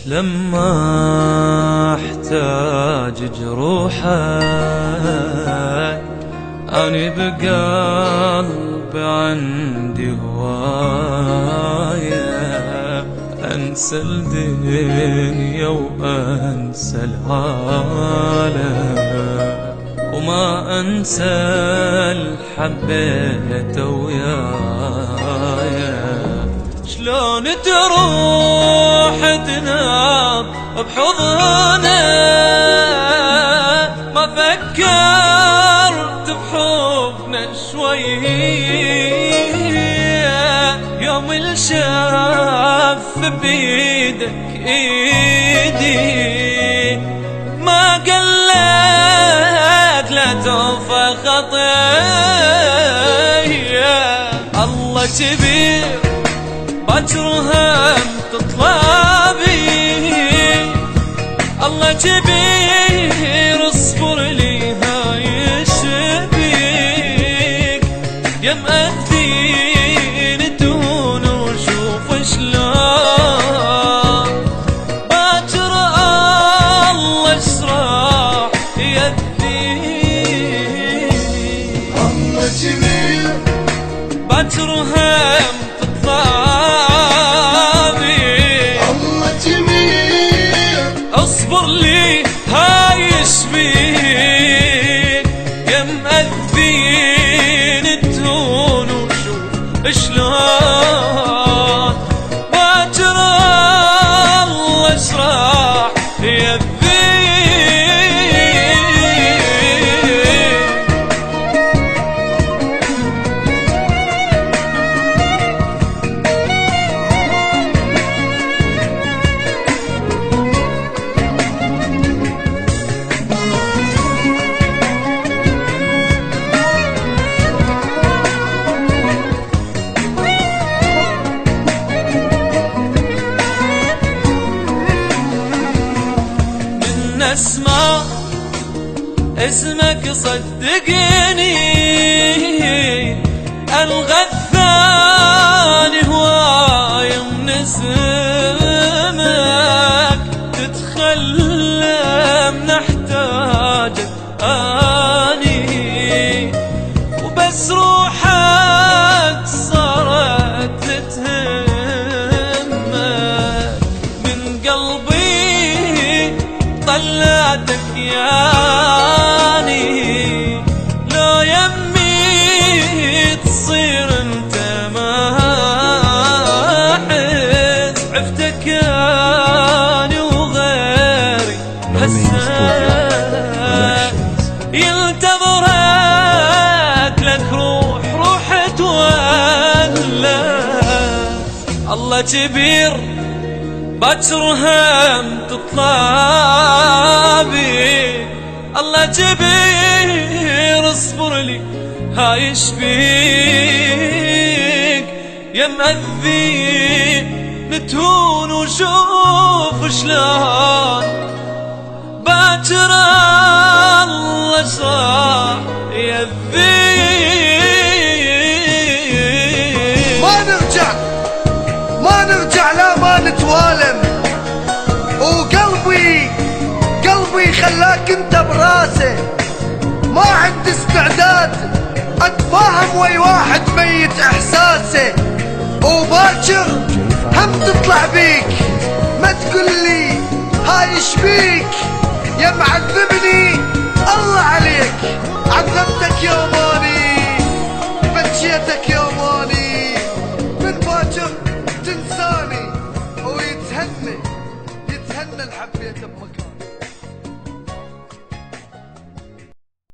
بس لما احتاج جروحك اني بقلبي عندي هواية انسى الدنيا وانسى العالم وما انسى الحبيت ويايا. شلون تروح تنام بحضنه ما فكرت بحضنه شوية يوم الشاف بيدك ايدي ما قلك لا توفى خطية. الله كبير باكر هم تطلع بي، الله كبير اصبر لي هاي الشبيك يا مأذين تون وشوف شلون باكر الله اشراح يذيك. الله كبير باكر هم تطلع اصبر لي هاي شبيك يا مأذين تهون وشوف شلون باكر الله اشراح يذيك. اسمع اسمك صدقني الغثاني هواي من اسمك تتخلى نحتاجك اني وبس روحك صارت تتهمك من قلبي طلعتك ياني لو يمي تصير انت ما احس عفتك اني وغيري حسيت ينتظرك لك روح تولى. الله كبير باكر هم تطلع بي، الله كبير اصبر لي هاي شبيك يا مأذين تهون وشوف شلون باكر الله اشراح يذيك. ما نرجع لا ما نتوالم، وقلبي خلاك انت براسه ما عندي استعداد اتفاهم ويا واحد ميت احساسه. وباكر هم تطلع بيك ما تقولي هاي شبيك يا معذبني الله عليك. عذبتك يوماني بكيتك يوماني من باكر تنساني ويتهنى الحبيت بمكاني.